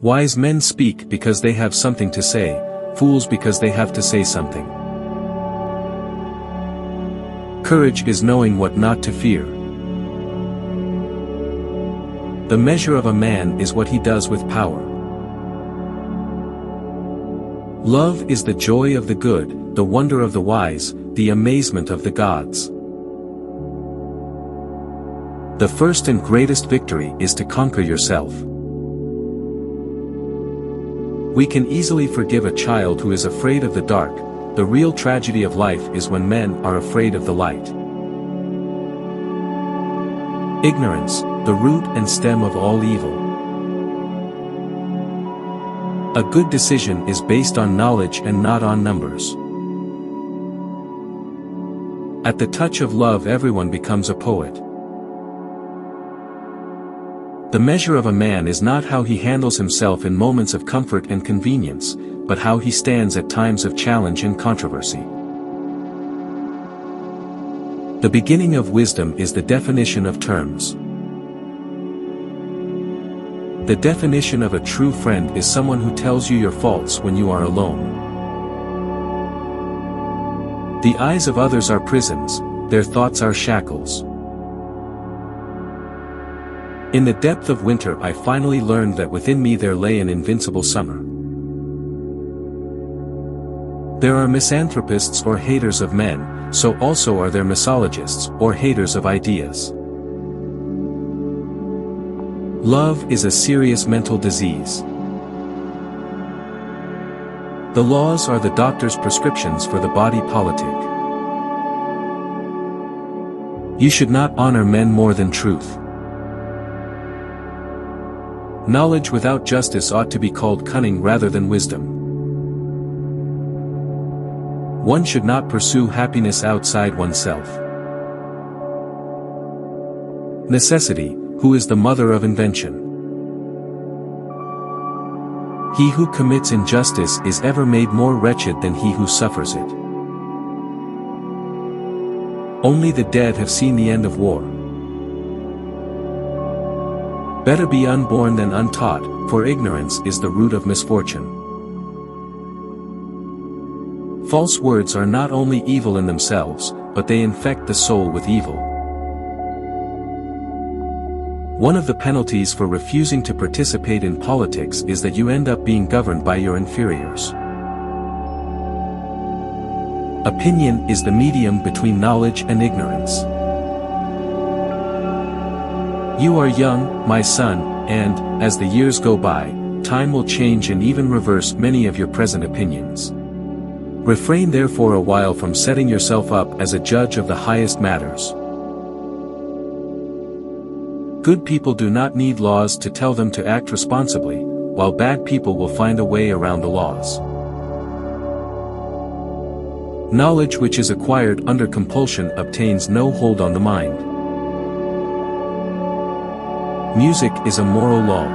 Wise men speak because they have something to say, fools because they have to say something. Courage is knowing what not to fear. The measure of a man is what he does with power. Love is the joy of the good, the wonder of the wise, the amazement of the gods. The first and greatest victory is to conquer yourself. We can easily forgive a child who is afraid of the dark. The real tragedy of life is when men are afraid of the light. Ignorance, the root and stem of all evil. A good decision is based on knowledge and not on numbers. At the touch of love everyone becomes a poet. The measure of a man is not how he handles himself in moments of comfort and convenience, but how he stands at times of challenge and controversy. The beginning of wisdom is the definition of terms. The definition of a true friend is someone who tells you your faults when you are alone. The eyes of others are prisons, their thoughts are shackles. In the depth of winter I finally learned that within me there lay an invincible summer. There are misanthropists or haters of men, so also are there misologists or haters of ideas. Love is a serious mental disease. The laws are the doctor's prescriptions for the body politic. You should not honor men more than truth. Knowledge without justice ought to be called cunning rather than wisdom. One should not pursue happiness outside oneself. Necessity, who is the mother of invention. He who commits injustice is ever made more wretched than he who suffers it. Only the dead have seen the end of war. Better be unborn than untaught, for ignorance is the root of misfortune. False words are not only evil in themselves, but they infect the soul with evil. One of the penalties for refusing to participate in politics is that you end up being governed by your inferiors. Opinion is the medium between knowledge and ignorance. You are young, my son, and, as the years go by, time will change and even reverse many of your present opinions. Refrain therefore a while from setting yourself up as a judge of the highest matters. Good people do not need laws to tell them to act responsibly, while bad people will find a way around the laws. Knowledge which is acquired under compulsion obtains no hold on the mind. Music is a moral law.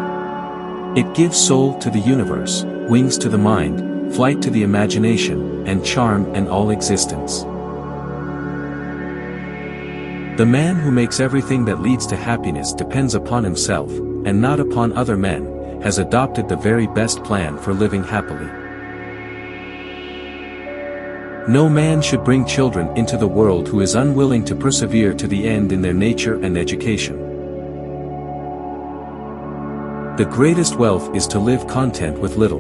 It gives soul to the universe, wings to the mind, flight to the imagination, and charm and all existence. The man who makes everything that leads to happiness depends upon himself, and not upon other men, has adopted the very best plan for living happily. No man should bring children into the world who is unwilling to persevere to the end in their nature and education. The greatest wealth is to live content with little.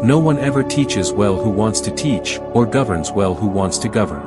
No one ever teaches well who wants to teach, or governs well who wants to govern.